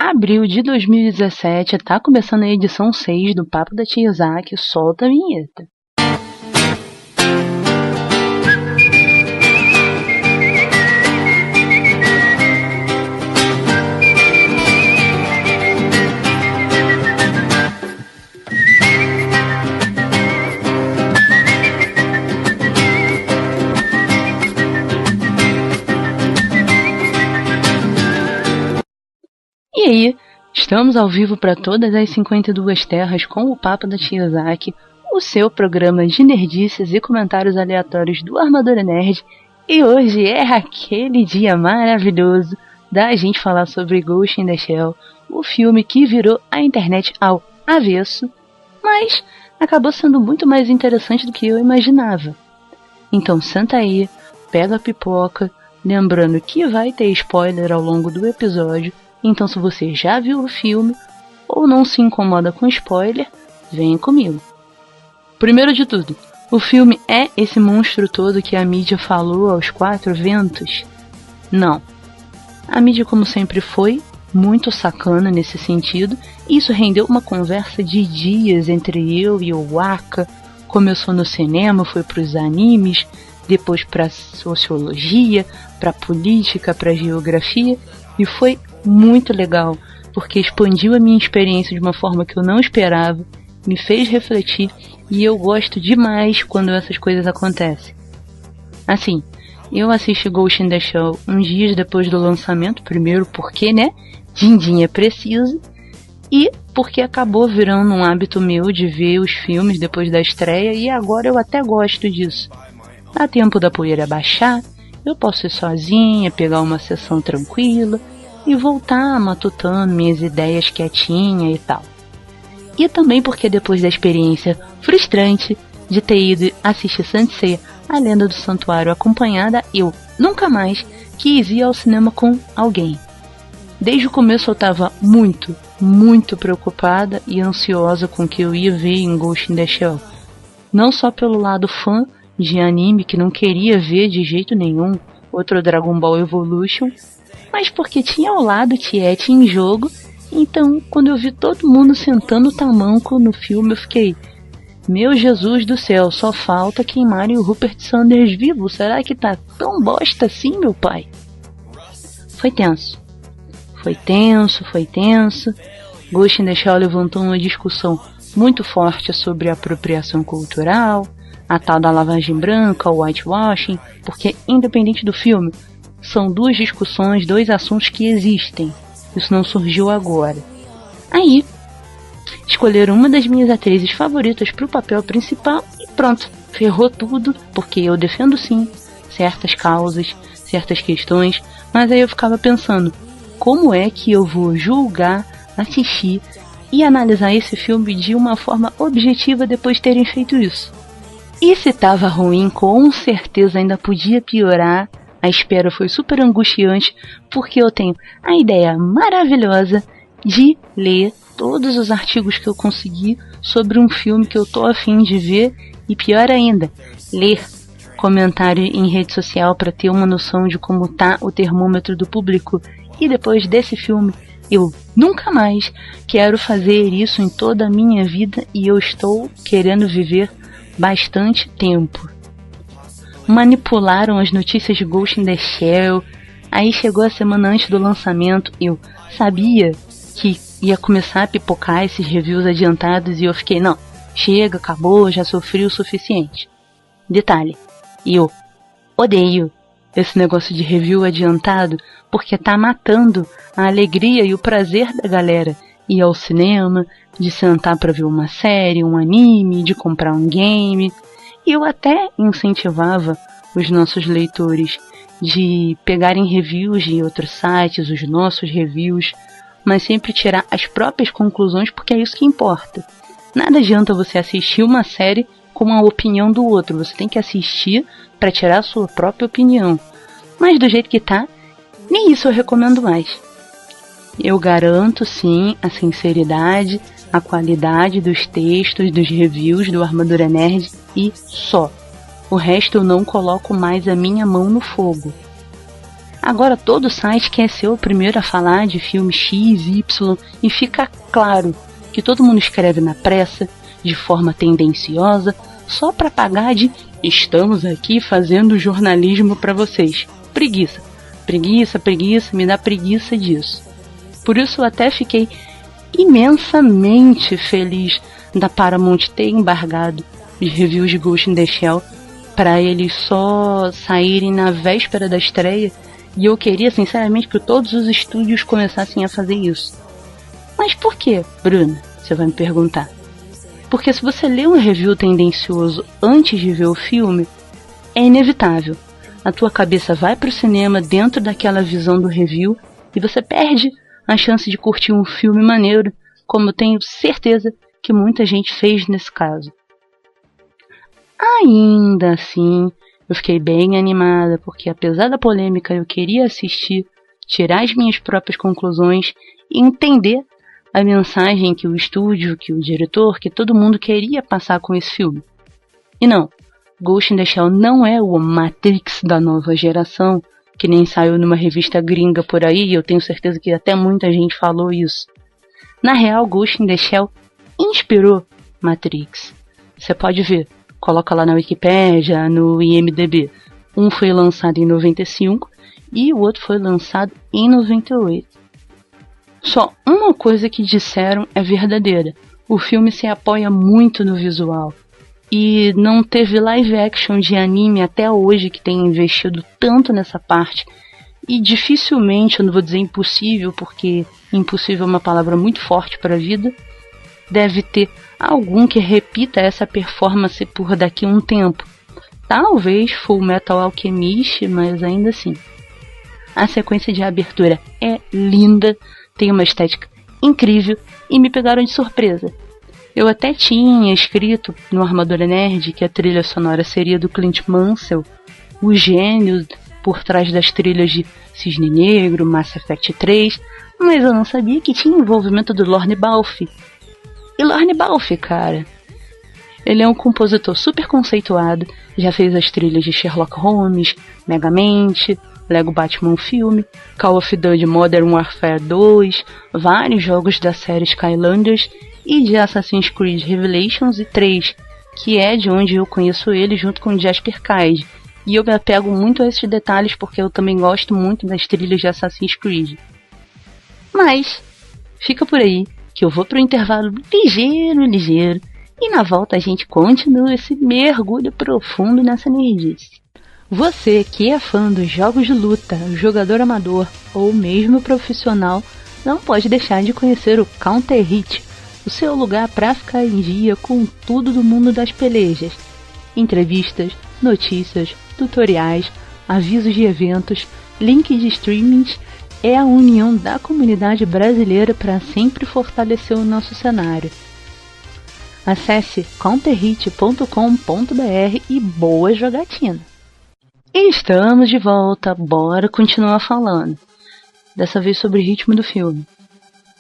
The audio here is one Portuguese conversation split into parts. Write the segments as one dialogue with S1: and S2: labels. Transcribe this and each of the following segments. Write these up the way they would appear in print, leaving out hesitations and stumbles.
S1: Abril de 2017, tá começando a edição 6 do Papo da Tia Isaac, solta a vinheta. E aí, estamos ao vivo para todas as 52 terras com o Papo da Tia Isaac, o seu programa de nerdices e comentários aleatórios do Armadura Nerd. E hoje é aquele dia maravilhoso da gente falar sobre Ghost in the Shell, o filme que virou a internet ao avesso, mas acabou sendo muito mais interessante do que eu imaginava. Então senta aí, pega a pipoca, lembrando que vai ter spoiler ao longo do episódio. Então, se você já viu o filme ou não se incomoda com spoiler, vem comigo. Primeiro de tudo, o filme é esse monstro todo que a mídia falou aos 4 ventos? Não. A mídia, como sempre, foi muito sacana nesse sentido, e isso rendeu uma conversa de dias entre eu e o Waka. Começou no cinema, foi para os animes, depois para sociologia, para política, para geografia, e foi muito legal, porque expandiu a minha experiência de uma forma que eu não esperava, me fez refletir, e eu gosto demais quando essas coisas acontecem. Assim, eu assisti Ghost in the Shell uns dias depois do lançamento, primeiro porque, né, din-din é preciso, e porque acabou virando um hábito meu de ver os filmes depois da estreia, e agora eu até gosto disso. Dá tempo da poeira baixar, eu posso ir sozinha, pegar uma sessão tranquila, e voltar matutando minhas ideias quietinha e tal. E também porque depois da experiência frustrante de ter ido assistir Sansei, a Lenda do Santuário acompanhada, eu nunca mais quis ir ao cinema com alguém. Desde o começo eu estava muito preocupada e ansiosa com o que eu ia ver em Ghost in the Shell. Não só pelo lado fã de anime que não queria ver de jeito nenhum outro Dragon Ball Evolution, mas porque tinha ao lado Tiete em jogo, então quando eu vi todo mundo sentando tamanco no filme, eu fiquei, meu Jesus do céu, só falta queimarem o Rupert Sanders vivo, será que tá tão bosta assim, meu pai? Foi tenso. Ghost in the Shell levantou uma discussão muito forte sobre apropriação cultural, a tal da lavagem branca, o whitewashing, porque independente do filme, são duas discussões, dois assuntos que existem. Isso não surgiu agora. Aí, escolheram uma das minhas atrizes favoritas para o papel principal e pronto, ferrou tudo, porque eu defendo sim certas causas, certas questões, mas aí eu ficava pensando, como é que eu vou julgar, assistir e analisar esse filme de uma forma objetiva depois de terem feito isso? E se tava ruim, com certeza ainda podia piorar. A espera foi super angustiante, porque eu tenho a ideia maravilhosa de ler todos os artigos que eu consegui sobre um filme que eu tô a fim de ver, e pior ainda, ler comentário em rede social para ter uma noção de como tá o termômetro do público. E depois desse filme, eu nunca mais quero fazer isso em toda a minha vida, e eu estou querendo viver bastante tempo. Manipularam as notícias de Ghost in the Shell. Aí chegou a semana antes do lançamento, eu sabia que ia começar a pipocar esses reviews adiantados e eu fiquei, não, chega, acabou, já sofri o suficiente. Detalhe, eu odeio esse negócio de review adiantado porque tá matando a alegria e o prazer da galera ir ao cinema, de sentar pra ver uma série, um anime, de comprar um game. E eu até incentivava os nossos leitores de pegarem reviews de outros sites, os nossos reviews, mas sempre tirar as próprias conclusões, porque é isso que importa. Nada adianta você assistir uma série com a opinião do outro, você tem que assistir para tirar a sua própria opinião. Mas do jeito que tá, nem isso eu recomendo mais. Eu garanto sim a sinceridade, a qualidade dos textos, dos reviews do Armadura Nerd e só. O resto eu não coloco mais a minha mão no fogo. Agora todo site quer ser o primeiro a falar de filme X, Y, e fica claro que todo mundo escreve na pressa, de forma tendenciosa, só para pagar de estamos aqui fazendo jornalismo para vocês. Preguiça, preguiça, preguiça, me dá preguiça disso. Por isso eu até fiquei imensamente feliz da Paramount ter embargado os reviews de Ghost in the Shell para eles só saírem na véspera da estreia, e eu queria sinceramente que todos os estúdios começassem a fazer isso. Mas por que, Bruna? Você vai me perguntar. Porque se você lê um review tendencioso antes de ver o filme, é inevitável. A tua cabeça vai pro cinema dentro daquela visão do review e você perde a chance de curtir um filme maneiro, como eu tenho certeza que muita gente fez nesse caso. Ainda assim, eu fiquei bem animada, porque apesar da polêmica eu queria assistir, tirar as minhas próprias conclusões e entender a mensagem que o estúdio, que o diretor, que todo mundo queria passar com esse filme. E não, Ghost in the Shell não é o Matrix da nova geração, que nem saiu numa revista gringa por aí, e eu tenho certeza que até muita gente falou isso. Na real, Ghost in the Shell inspirou Matrix. Você pode ver, coloca lá na Wikipédia, no IMDb. Um foi lançado em 95 e o outro foi lançado em 98. Só uma coisa que disseram é verdadeira. O filme se apoia muito no visual. E não teve live action de anime até hoje que tenha investido tanto nessa parte. E dificilmente, eu não vou dizer impossível, porque impossível é uma palavra muito forte para a vida, deve ter algum que repita essa performance por daqui a um tempo. Talvez Full Metal Alchemist, mas ainda assim. A sequência de abertura é linda, tem uma estética incrível e me pegaram de surpresa. Eu até tinha escrito no Armadura Nerd que a trilha sonora seria do Clint Mansell, o gênio por trás das trilhas de Cisne Negro, Mass Effect 3, mas eu não sabia que tinha envolvimento do Lorne Balfe. E Lorne Balfe, cara, ele é um compositor super conceituado, já fez as trilhas de Sherlock Holmes, Megamente, Lego Batman Filme, Call of Duty Modern Warfare 2, vários jogos da série Skylanders e de Assassin's Creed Revelations e 3, que é de onde eu conheço ele junto com Jasper Cade. E eu me apego muito a esses detalhes porque eu também gosto muito das trilhas de Assassin's Creed. Mas, fica por aí, que eu vou pro intervalo ligeiro, e na volta a gente continua esse mergulho profundo nessa nerdice. Você que é fã dos jogos de luta, jogador amador ou mesmo profissional, não pode deixar de conhecer o Counter Hit, o seu lugar para ficar em dia com tudo do mundo das pelejas. Entrevistas, notícias, tutoriais, avisos de eventos, links de streamings, é a união da comunidade brasileira para sempre fortalecer o nosso cenário. Acesse counterhit.com.br e boa jogatina! Estamos de volta, bora continuar falando. Dessa vez sobre o ritmo do filme.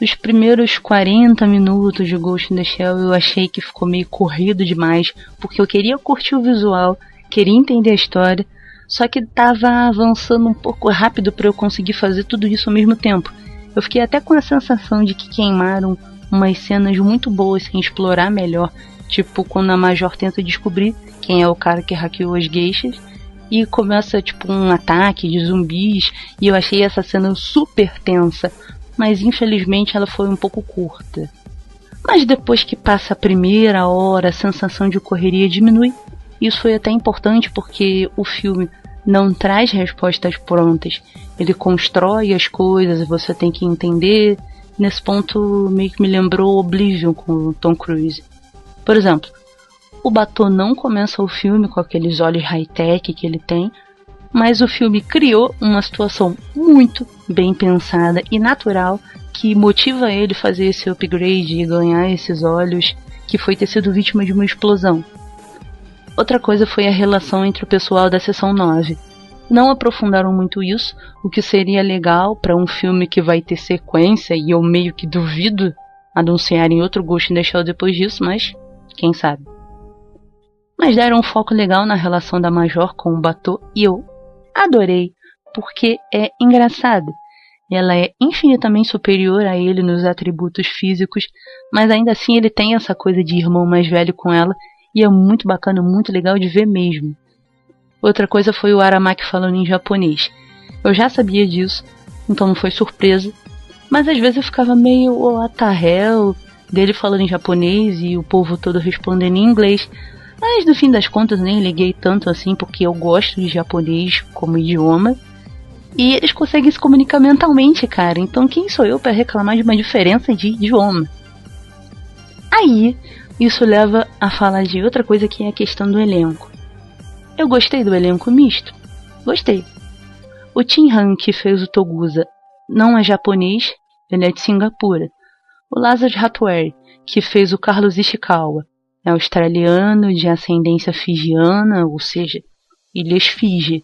S1: Os primeiros 40 minutos de Ghost in the Shell eu achei que ficou meio corrido demais, porque eu queria curtir o visual, queria entender a história, só que tava avançando um pouco rápido para eu conseguir fazer tudo isso ao mesmo tempo. Eu fiquei até com a sensação de que queimaram umas cenas muito boas sem explorar melhor, tipo quando a Major tenta descobrir quem é o cara que hackeou as geishas, e começa tipo um ataque de zumbis, e eu achei essa cena super tensa, mas infelizmente ela foi um pouco curta. Mas depois que passa a primeira hora, a sensação de correria diminui. Isso foi até importante porque o filme não traz respostas prontas, ele constrói as coisas e você tem que entender. Nesse ponto meio que me lembrou Oblivion com o Tom Cruise. Por exemplo, o Batou não começa o filme com aqueles olhos high-tech que ele tem, mas o filme criou uma situação muito bem pensada e natural que motiva ele a fazer esse upgrade e ganhar esses olhos, que foi ter sido vítima de uma explosão. Outra coisa foi a relação entre o pessoal da Seção 9. Não aprofundaram muito isso, o que seria legal para um filme que vai ter sequência, e eu meio que duvido anunciarem outro Ghost in the Shell depois disso, mas quem sabe. Mas deram um foco legal na relação da Major com o Batou e eu adorei porque é engraçada. Ela é infinitamente superior a ele nos atributos físicos, mas ainda assim ele tem essa coisa de irmão mais velho com ela, e é muito bacana, muito legal de ver mesmo. Outra coisa foi o Aramaki falando em japonês. Eu já sabia disso, então não foi surpresa, mas às vezes eu ficava meio what the hell, dele falando em japonês e o povo todo respondendo em inglês. Mas no fim das contas nem liguei tanto assim, porque eu gosto de japonês como idioma. E eles conseguem se comunicar mentalmente, cara. Então quem sou eu para reclamar de uma diferença de idioma? Aí, isso leva a falar de outra coisa, que é a questão do elenco. Eu gostei do elenco misto? Gostei. O Tim Han, que fez o Togusa, não é japonês, ele é de Singapura. O Lazar Hatwari, que fez o Carlos Ishikawa, é australiano de ascendência fijiana, ou seja, Ilhas Fiji.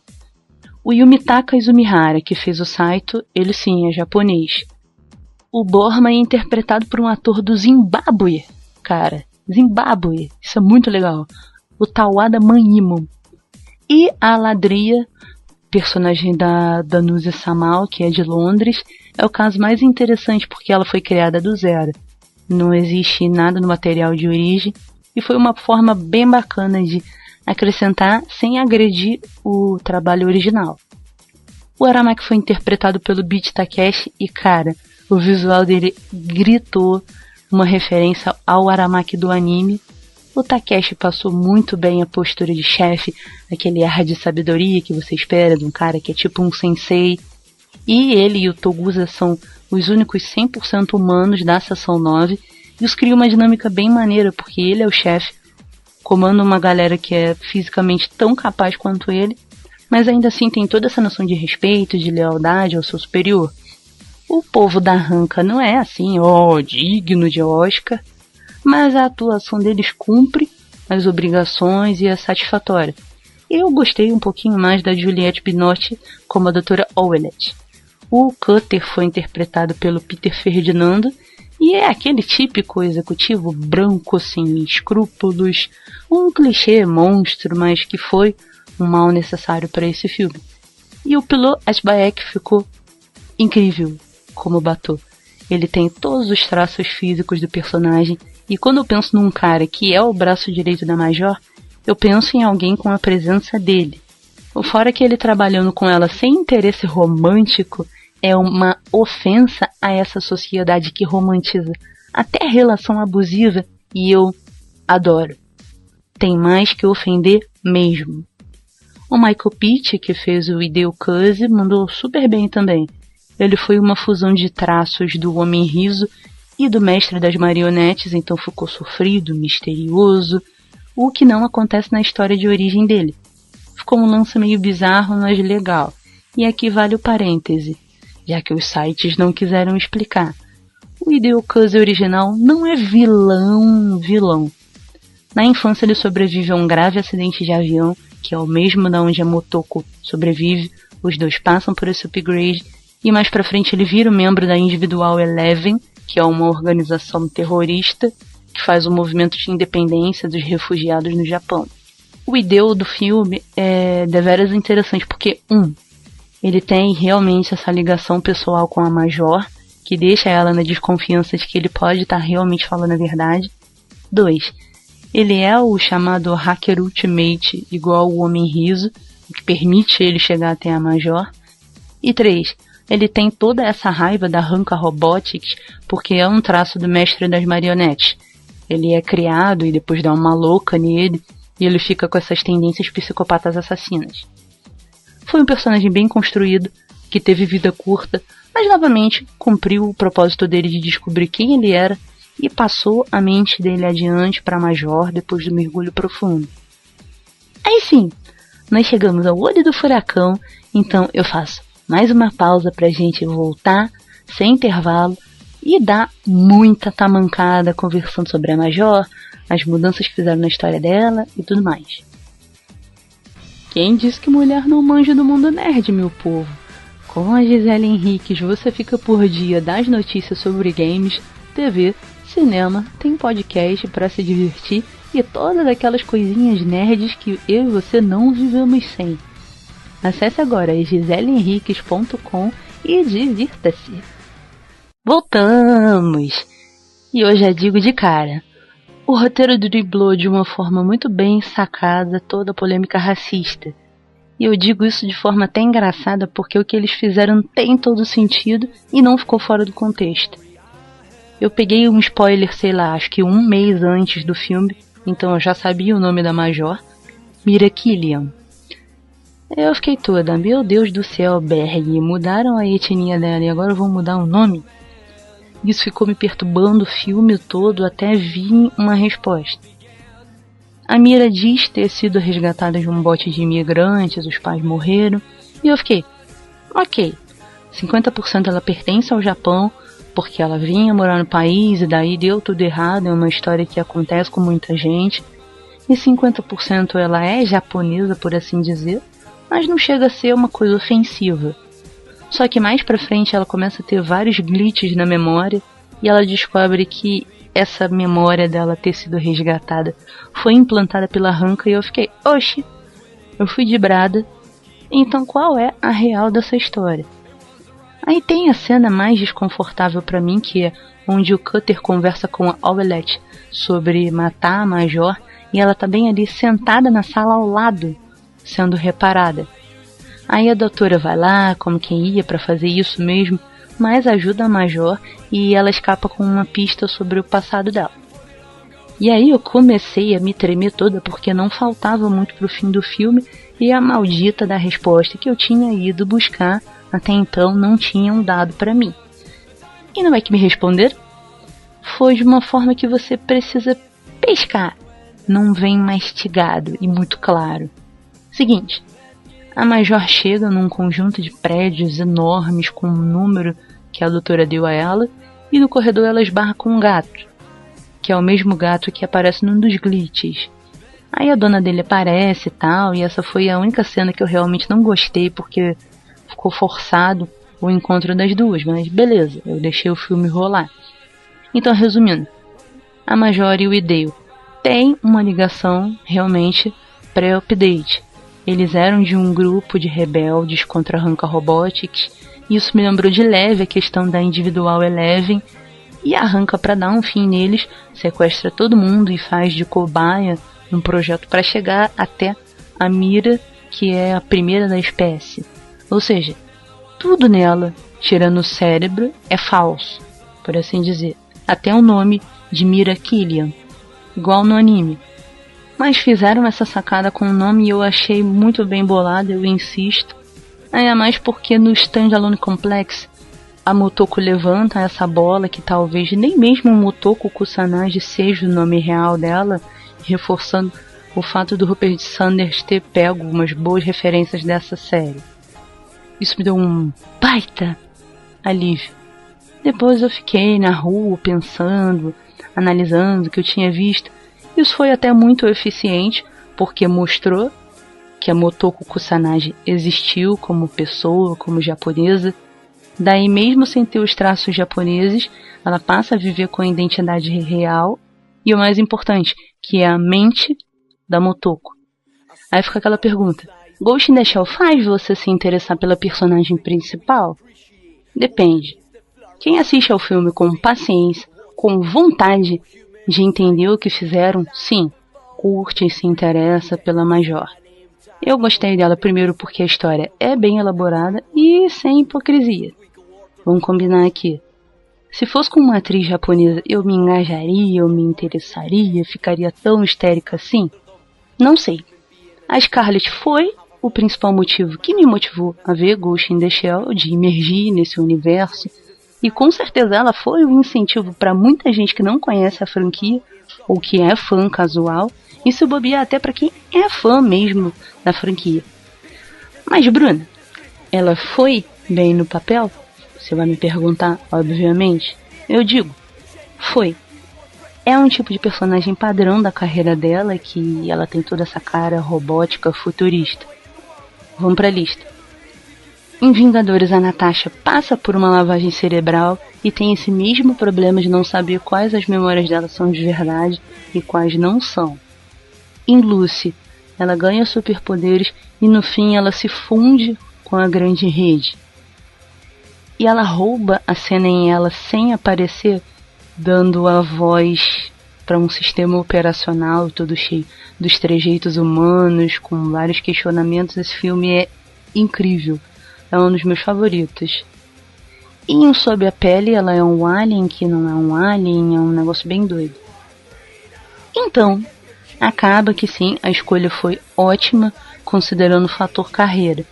S1: O Yumitaka Izumihara, que fez o Saito, ele sim é japonês. O Borma é interpretado por um ator do Zimbábue, cara. Zimbábue, isso é muito legal. O Tawada Manimo. E a Ladria, personagem da Danusia Samal, que é de Londres, é o caso mais interessante porque ela foi criada do zero. Não existe nada no material de origem e foi uma forma bem bacana de acrescentar sem agredir o trabalho original. O Aramaki foi interpretado pelo Beat Takeshi e, cara, o visual dele gritou uma referência ao Aramaki do anime. O Takeshi passou muito bem a postura de chefe, aquele ar de sabedoria que você espera de um cara que é tipo um sensei. E ele e o Togusa são os únicos 100% humanos da Seção 9, e os cria uma dinâmica bem maneira, porque ele é o chefe, comanda uma galera que é fisicamente tão capaz quanto ele, mas ainda assim tem toda essa noção de respeito, de lealdade ao seu superior. O povo da Ranka não é assim, digno de Oscar, mas a atuação deles cumpre as obrigações e é satisfatória. Eu gostei um pouquinho mais da Juliette Binotti como a Dra. Ouellet. O Cutter foi interpretado pelo Peter Ferdinando e é aquele típico executivo branco sem escrúpulos, um clichê monstro, mas que foi um mal necessário para esse filme. E o Pilot Ashbaek ficou incrível como Batou. Ele tem todos os traços físicos do personagem, e quando eu penso num cara que é o braço direito da Major, eu penso em alguém com a presença dele. Fora que ele trabalhando com ela sem interesse romântico é uma ofensa a essa sociedade que romantiza até relação abusiva, e eu adoro. Tem mais que ofender mesmo. O Michael Pitt, que fez o Hideo Kaze, mandou super bem também. Ele foi uma fusão de traços do Homem Riso e do Mestre das Marionetes, então ficou sofrido, misterioso, o que não acontece na história de origem dele. Ficou um lance meio bizarro, mas legal. E aqui vale o parêntese, já que os sites não quiseram explicar. O Hideo Kaze original não é vilão. Na infância ele sobrevive a um grave acidente de avião, que é o mesmo da onde a Motoko sobrevive. Os dois passam por esse upgrade, e mais pra frente ele vira um membro da Individual Eleven, que é uma organização terrorista que faz o movimento de independência dos refugiados no Japão. O Hideo do filme é deveras interessante porque, ele tem realmente essa ligação pessoal com a Major, que deixa ela na desconfiança de que ele pode estar realmente falando a verdade. 2. Ele é o chamado Hacker Ultimate, igual o Homem Riso, o que permite ele chegar até a Major. E 3. Ele tem toda essa raiva da Ranka Robotics, porque é um traço do Mestre das Marionetes. Ele é criado e depois dá uma louca nele, e ele fica com essas tendências psicopatas assassinas. Foi um personagem bem construído, que teve vida curta, mas novamente cumpriu o propósito dele de descobrir quem ele era e passou a mente dele adiante para a Major depois do mergulho profundo. Aí sim, nós chegamos ao olho do furacão, então eu faço mais uma pausa pra gente voltar, sem intervalo, e dar muita tamancada conversando sobre a Major, as mudanças que fizeram na história dela e tudo mais. Quem disse que mulher não manja do mundo nerd, meu povo? Com a Gisele Henriques você fica por dia das notícias sobre games, TV, cinema, tem podcast pra se divertir e todas aquelas coisinhas nerds que eu e você não vivemos sem. Acesse agora giseleenriques.com e divirta-se. Voltamos! E eu já digo de cara, o roteiro driblou de uma forma muito bem sacada toda a polêmica racista. E eu digo isso de forma até engraçada porque o que eles fizeram tem todo sentido e não ficou fora do contexto. Eu peguei um spoiler, sei lá, acho que um mês antes do filme, então eu já sabia o nome da Major, Mira Killian. Eu fiquei toda, meu Deus do céu, Berg, mudaram a etnia dela e agora vão mudar o nome? Isso ficou me perturbando o filme todo até vir uma resposta. A Mira diz ter sido resgatada de um bote de imigrantes, os pais morreram, e eu fiquei, ok, 50% ela pertence ao Japão, porque ela vinha morar no país e daí deu tudo errado, é uma história que acontece com muita gente, e 50% ela é japonesa, por assim dizer, mas não chega a ser uma coisa ofensiva. Só que mais pra frente ela começa a ter vários glitches na memória, e ela descobre que essa memória dela ter sido resgatada foi implantada pela Hanka e eu fiquei, oxi, eu fui de brada, então qual é a real dessa história? Aí tem a cena mais desconfortável pra mim, que é onde o Cutter conversa com a Owlette sobre matar a Major e ela tá bem ali sentada na sala ao lado, sendo reparada. Aí a doutora vai lá, como quem ia pra fazer isso mesmo, mas ajuda a Major e ela escapa com uma pista sobre o passado dela. E aí eu comecei a me tremer toda porque não faltava muito pro fim do filme e a maldita da resposta que eu tinha ido buscar até então não tinham dado pra mim. E não é que me responderam? Foi de uma forma que você precisa pescar, não vem mastigado e muito claro. Seguinte, a Major chega num conjunto de prédios enormes com um número que a doutora deu a ela, e no corredor ela esbarra com um gato, que é o mesmo gato que aparece num dos glitches. Aí a dona dele aparece e tal, e essa foi a única cena que eu realmente não gostei, porque ficou forçado o encontro das duas, mas beleza, eu deixei o filme rolar. Então, resumindo, a Major e o Ideo têm uma ligação realmente pré-update. Eles eram de um grupo de rebeldes contra a Hanka Robotics. Isso me lembrou de leve a questão da Individual Eleven. E a Hanka, para dar um fim neles, sequestra todo mundo e faz de cobaia um projeto para chegar até a Mira, que é a primeira da espécie. Ou seja, tudo nela, tirando o cérebro, é falso, por assim dizer. Até o nome de Mira Killian, igual no anime. Mas fizeram essa sacada com o nome e eu achei muito bem bolado, eu insisto. Ainda mais porque no Standalone Complex a Motoko levanta essa bola que talvez nem mesmo Motoko Kusanagi seja o nome real dela, reforçando o fato do Rupert Sanders ter pego umas boas referências dessa série. Isso me deu um baita alívio. Depois eu fiquei na rua pensando, analisando o que eu tinha visto. Isso foi até muito eficiente, porque mostrou que a Motoko Kusanagi existiu como pessoa, como japonesa. Daí, mesmo sem ter os traços japoneses, ela passa a viver com a identidade real e o mais importante, que é a mente da Motoko. Aí fica aquela pergunta, Ghost in the Shell faz você se interessar pela personagem principal? Depende. Quem assiste ao filme com paciência, com vontade de entender o que fizeram, sim, curte e se interessa pela Major. Eu gostei dela primeiro porque a história é bem elaborada e sem hipocrisia. Vamos combinar aqui. Se fosse com uma atriz japonesa, eu me engajaria, eu me interessaria, ficaria tão histérica assim? Não sei. A Scarlett foi o principal motivo que me motivou a ver Ghost in the Shell, de imergir nesse universo. E com certeza ela foi um incentivo para muita gente que não conhece a franquia, ou que é fã casual, e se bobear até para quem é fã mesmo da franquia. Mas Bruna, ela foi bem no papel? Você vai me perguntar, obviamente. Eu digo, foi. É um tipo de personagem padrão da carreira dela, que ela tem toda essa cara robótica futurista. Vamos pra lista. Em Vingadores, a Natasha passa por uma lavagem cerebral e tem esse mesmo problema de não saber quais as memórias dela são de verdade e quais não são. Em Lucy, ela ganha superpoderes e no fim ela se funde com a grande rede. E ela rouba a cena em ela sem aparecer, dando a voz para um sistema operacional todo cheio dos trejeitos humanos, com vários questionamentos. Esse filme é incrível, é um dos meus favoritos. E em Sob a Pele, ela é um alien que não é um alien, é um negócio bem doido. Então, acaba que sim, a escolha foi ótima, considerando o fator carreira.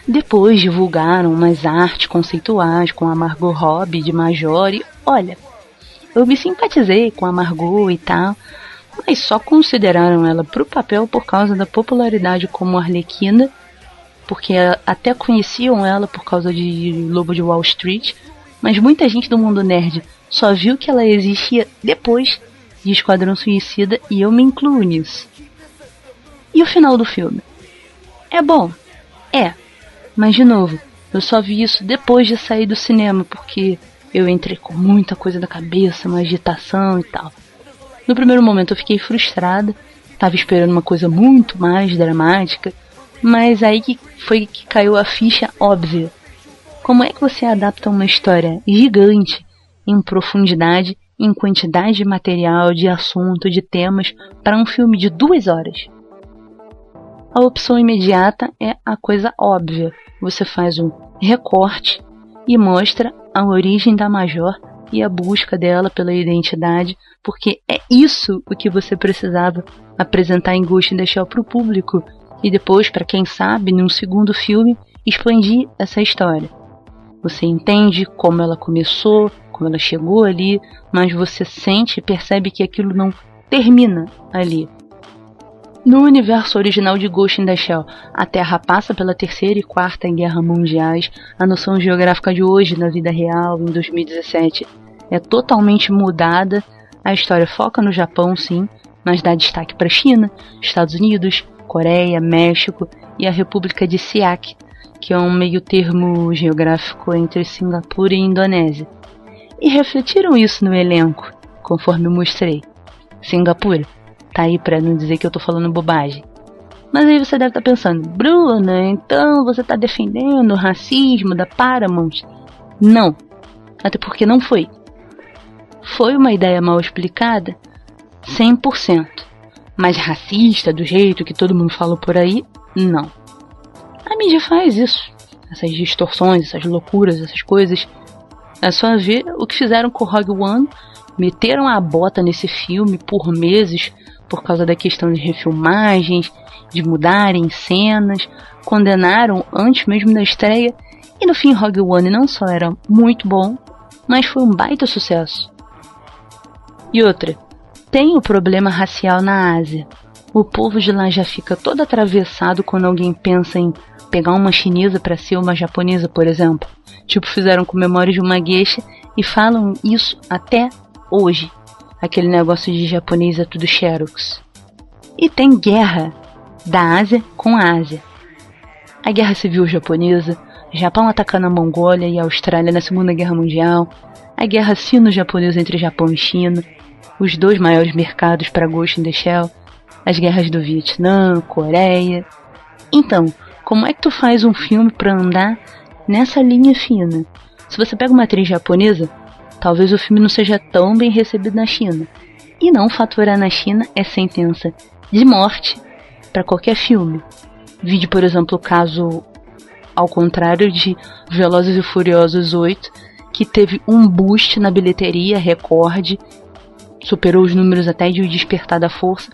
S1: Depois divulgaram umas artes conceituais com a Margot Robbie de Major e, olha, eu me simpatizei com a Margot e tal, mas só consideraram ela pro papel por causa da popularidade como Arlequina, porque até conheciam ela por causa de Lobo de Wall Street, mas muita gente do mundo nerd só viu que ela existia depois de Esquadrão Suicida e eu me incluo nisso. E o final do filme? É bom? É. Mas de novo, eu só vi isso depois de sair do cinema, porque eu entrei com muita coisa na cabeça, uma agitação e tal. No primeiro momento eu fiquei frustrada, tava esperando uma coisa muito mais dramática, mas aí que foi que caiu a ficha óbvia. Como é que você adapta uma história gigante, em profundidade, em quantidade de material, de assunto, de temas, para um filme de 2 horas? A opção imediata é a coisa óbvia. Você faz um recorte e mostra a origem da Major e a busca dela pela identidade, porque é isso o que você precisava apresentar em Ghost in the Shell para o público e depois, para quem sabe, num segundo filme, expandir essa história. Você entende como ela começou, como ela chegou ali, mas você sente e percebe que aquilo não termina ali. No universo original de Ghost in the Shell, a Terra passa pela Terceira e Quarta Guerra Mundiais. A noção geográfica de hoje, na vida real, em 2017, é totalmente mudada. A história foca no Japão, sim, mas dá destaque para a China, Estados Unidos, Coreia, México e a República de Siak, que é um meio termo geográfico entre Singapura e Indonésia. E refletiram isso no elenco, conforme eu mostrei. Singapura tá aí pra não dizer que eu tô falando bobagem. Mas aí você deve estar pensando, Bruna, então você tá defendendo o racismo da Paramount? Não, até porque não foi. Foi uma ideia mal explicada? 100%. Mas racista, do jeito que todo mundo fala por aí? Não. A mídia faz isso. Essas distorções, essas loucuras, essas coisas. É só ver o que fizeram com Rogue One. Meteram a bota nesse filme por meses por causa da questão de refilmagens, de mudarem cenas, condenaram antes mesmo da estreia, e no fim Rogue One não só era muito bom, mas foi um baita sucesso. E outra, tem o problema racial na Ásia. O povo de lá já fica todo atravessado quando alguém pensa em pegar uma chinesa para ser uma japonesa, por exemplo. Tipo, fizeram com Memórias de uma Geisha e falam isso até hoje. Aquele negócio de japonês é tudo xerox. E tem guerra da Ásia com a Ásia. A Guerra Civil Japonesa, Japão atacando a Mongólia e a Austrália na Segunda Guerra Mundial, a Guerra Sino-Japonesa entre Japão e China, os 2 maiores mercados para Ghost in the Shell, as guerras do Vietnã, Coreia. Então, como é que tu faz um filme para andar nessa linha fina? Se você pega uma atriz japonesa, talvez o filme não seja tão bem recebido na China. E não faturar na China é sentença de morte para qualquer filme. Vide, por exemplo, o caso ao contrário de Velozes e Furiosos 8, que teve um boost na bilheteria, recorde, superou os números até de O Despertar da Força,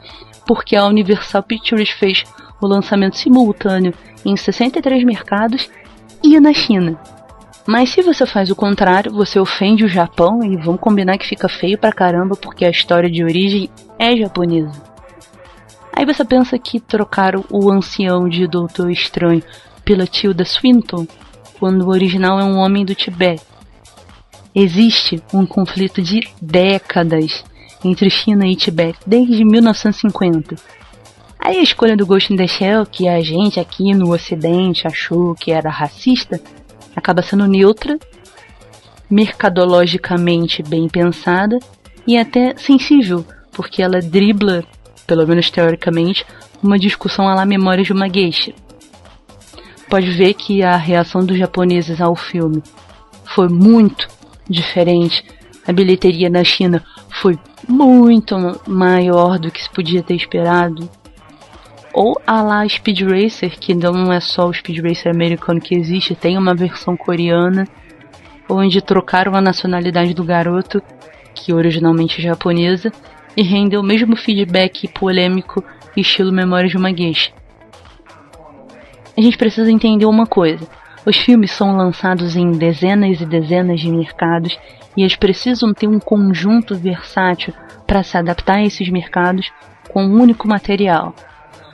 S1: porque a Universal Pictures fez o lançamento simultâneo em 63 mercados e na China. Mas se você faz o contrário, você ofende o Japão e vamos combinar que fica feio pra caramba porque a história de origem é japonesa. Aí você pensa que trocaram o ancião de Doutor Estranho pela Tilda Swinton, quando o original é um homem do Tibete. Existe um conflito de décadas entre China e Tibete, desde 1950. Aí a escolha do Ghost in the Shell, que a gente aqui no Ocidente achou que era racista, acaba sendo neutra, mercadologicamente bem pensada e até sensível, porque ela dribla pelo menos teoricamente, uma discussão à la Memórias de uma Geisha. Pode ver que a reação dos japoneses ao filme foi muito diferente. A bilheteria na China foi muito maior do que se podia ter esperado. Ou a la Speed Racer, que não é só o Speed Racer americano que existe, tem uma versão coreana, onde trocaram a nacionalidade do garoto, que originalmente é japonesa, e rendeu o mesmo feedback polêmico estilo Memórias de uma Geisha. A gente precisa entender uma coisa: os filmes são lançados em dezenas e dezenas de mercados e eles precisam ter um conjunto versátil para se adaptar a esses mercados com um único material.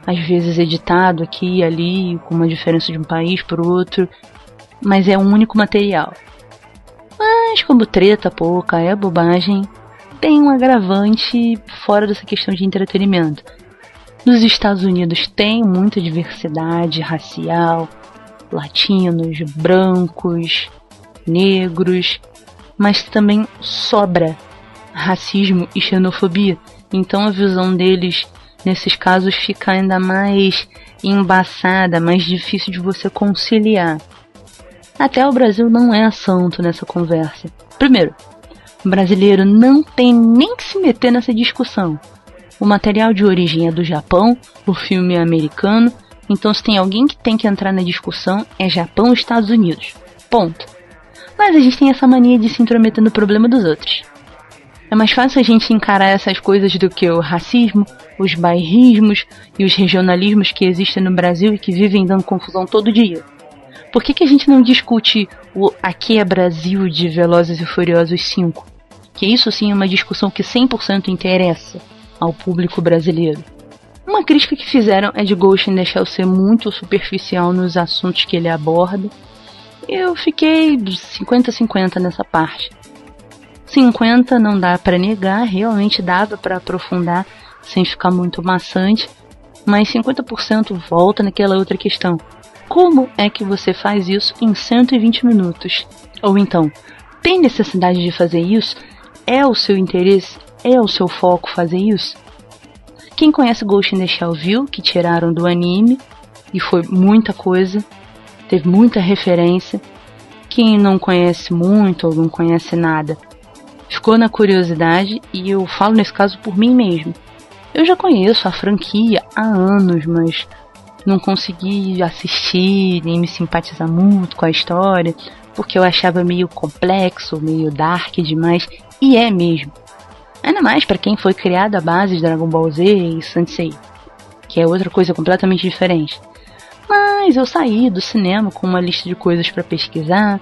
S1: Às vezes editado aqui e ali, com uma diferença de um país para o outro, mas é um único material. Mas como treta pouca é bobagem, tem um agravante fora dessa questão de entretenimento. Nos Estados Unidos tem muita diversidade racial, latinos, brancos, negros, mas também sobra racismo e xenofobia. Então a visão deles nesses casos fica ainda mais embaçada, mais difícil de você conciliar. Até o Brasil não é santo nessa conversa. Primeiro, o brasileiro não tem nem que se meter nessa discussão. O material de origem é do Japão, o filme é americano, então se tem alguém que tem que entrar na discussão é Japão e Estados Unidos. Ponto. Mas a gente tem essa mania de se intrometer no problema dos outros. É mais fácil a gente encarar essas coisas do que o racismo, os bairrismos e os regionalismos que existem no Brasil e que vivem dando confusão todo dia. Por que a gente não discute o Aqui é Brasil de Velozes e Furiosos 5? Que isso sim é uma discussão que 100% interessa ao público brasileiro. Uma crítica que fizeram é de Ghost in the Shell ser muito superficial nos assuntos que ele aborda. Eu fiquei 50-50 nessa parte. 50 não dá pra negar, realmente dava pra aprofundar sem ficar muito maçante, mas 50% volta naquela outra questão. Como é que você faz isso em 120 minutos? Ou então, tem necessidade de fazer isso? É o seu interesse? É o seu foco fazer isso? Quem conhece Ghost in the Shell viu que tiraram do anime, e foi muita coisa, teve muita referência. Quem não conhece muito ou não conhece nada, ficou na curiosidade, e eu falo nesse caso por mim mesmo. Eu já conheço a franquia há anos, mas não consegui assistir nem me simpatizar muito com a história, porque eu achava meio complexo, meio dark demais, e é mesmo. Ainda mais para quem foi criado à base de Dragon Ball Z e Sansei, que é outra coisa completamente diferente. Mas eu saí do cinema com uma lista de coisas para pesquisar.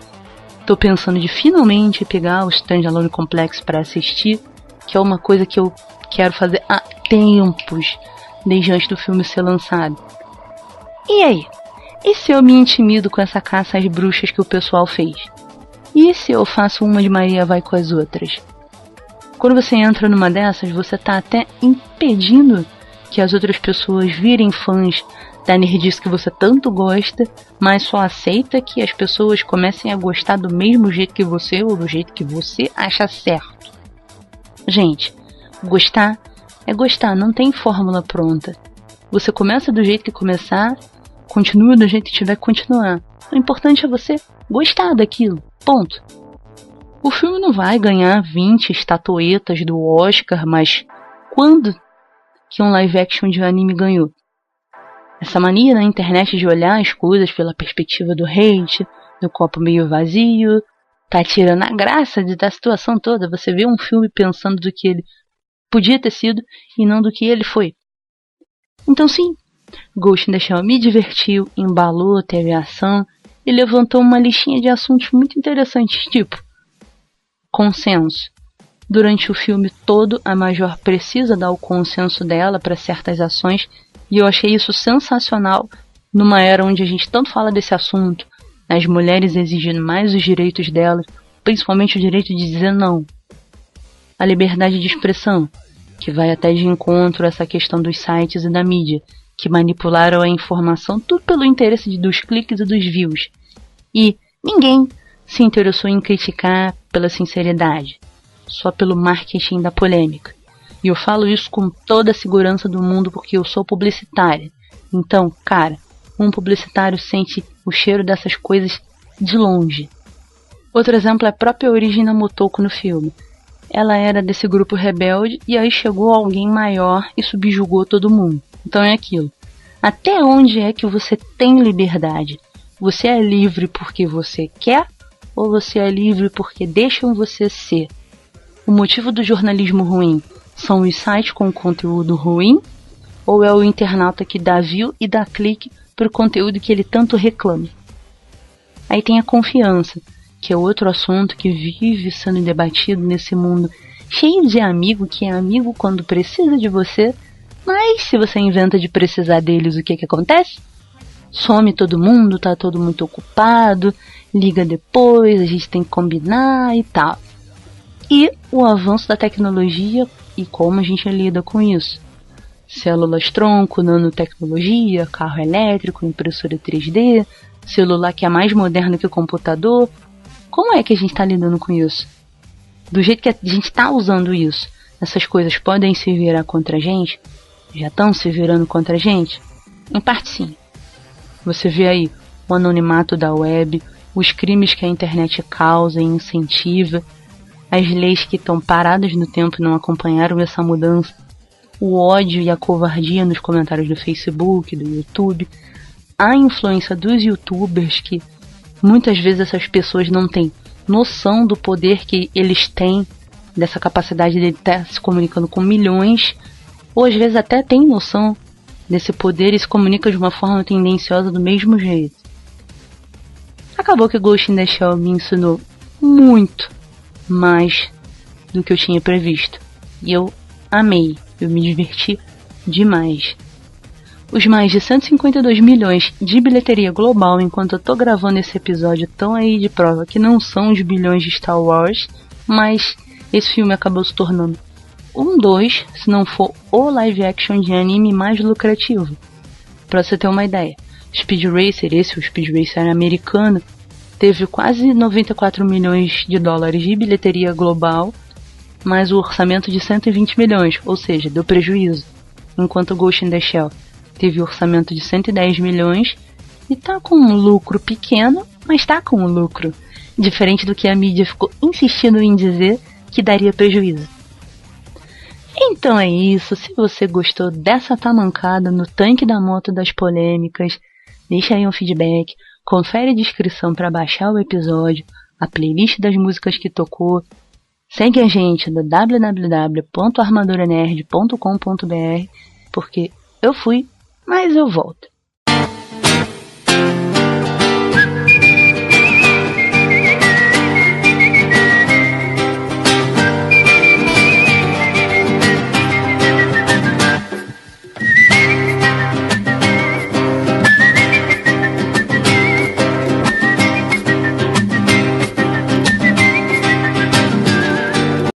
S1: Tô pensando de finalmente pegar o Standalone Complex para assistir, que é uma coisa que eu quero fazer há tempos, desde antes do filme ser lançado. E aí? E se eu me intimido com essa caça às bruxas que o pessoal fez? E se eu faço uma de Maria vai com as outras? Quando você entra numa dessas, você tá até impedindo que as outras pessoas virem fãs da nerdice que você tanto gosta, mas só aceita que as pessoas comecem a gostar do mesmo jeito que você ou do jeito que você acha certo. Gente, gostar é gostar, não tem fórmula pronta. Você começa do jeito que começar, continua do jeito que tiver que continuar. O importante é você gostar daquilo, ponto. O filme não vai ganhar 20 estatuetas do Oscar, mas quando que um live action de anime ganhou? Essa mania na internet de olhar as coisas pela perspectiva do hate, do copo meio vazio, tá tirando a graça da situação toda. Você vê um filme pensando do que ele podia ter sido e não do que ele foi. Então sim, Ghost in the Shell me divertiu, embalou, teve ação e levantou uma listinha de assuntos muito interessantes, tipo consenso. Durante o filme todo, a Major precisa dar o consenso dela para certas ações, e eu achei isso sensacional numa era onde a gente tanto fala desse assunto, as mulheres exigindo mais os direitos delas, principalmente o direito de dizer não. A liberdade de expressão, que vai até de encontro a essa questão dos sites e da mídia, que manipularam a informação tudo pelo interesse dos cliques e dos views. E ninguém se interessou em criticar pela sinceridade, só pelo marketing da polêmica. E eu falo isso com toda a segurança do mundo porque eu sou publicitária. Então, cara, um publicitário sente o cheiro dessas coisas de longe. Outro exemplo é a própria Origina Motoko no filme. Ela era desse grupo rebelde e aí chegou alguém maior e subjugou todo mundo. Então é aquilo. Até onde é que você tem liberdade? Você é livre porque você quer ou você é livre porque deixam você ser? O motivo do jornalismo ruim são os sites com conteúdo ruim ou é o internauta que dá view e dá clique para o conteúdo que ele tanto reclama? Aí tem a confiança, que é outro assunto que vive sendo debatido nesse mundo cheio de amigo que é amigo quando precisa de você, mas se você inventa de precisar deles, o que acontece? Some todo mundo, tá todo muito ocupado, liga depois, a gente tem que combinar e tal. E o avanço da tecnologia e como a gente lida com isso. Células tronco, nanotecnologia, carro elétrico, impressora 3D, celular que é mais moderno que o computador. Como é que a gente está lidando com isso? Do jeito que a gente está usando isso, essas coisas podem se virar contra a gente? Já estão se virando contra a gente? Em parte sim. Você vê aí o anonimato da web, os crimes que a internet causa e incentiva, as leis que estão paradas no tempo e não acompanharam essa mudança, o ódio e a covardia nos comentários do Facebook, do YouTube, a influência dos youtubers que muitas vezes essas pessoas não têm noção do poder que eles têm, dessa capacidade de estar se comunicando com milhões, ou às vezes até tem noção desse poder e se comunica de uma forma tendenciosa do mesmo jeito. Acabou que Ghost in the Shell me ensinou muito mais do que eu tinha previsto. E eu amei, eu me diverti demais. Os mais de 152 milhões de bilheteria global enquanto eu tô gravando esse episódio estão aí de prova que não são os bilhões de Star Wars, mas esse filme acabou se tornando se não for o live action de anime mais lucrativo. Pra você ter uma ideia, Speed Racer, o Speed Racer americano, teve quase 94 milhões de dólares de bilheteria global, mas o orçamento de 120 milhões, ou seja, deu prejuízo. Enquanto Ghost in the Shell teve orçamento de 110 milhões e tá com um lucro pequeno, mas tá com um lucro. Diferente do que a mídia ficou insistindo em dizer que daria prejuízo. Então é isso, se você gostou dessa tamancada no tanque da moto das polêmicas, deixa aí um feedback, confere a descrição para baixar o episódio, a playlist das músicas que tocou, segue a gente no www.armadoranerd.com.br, porque eu fui, mas eu volto.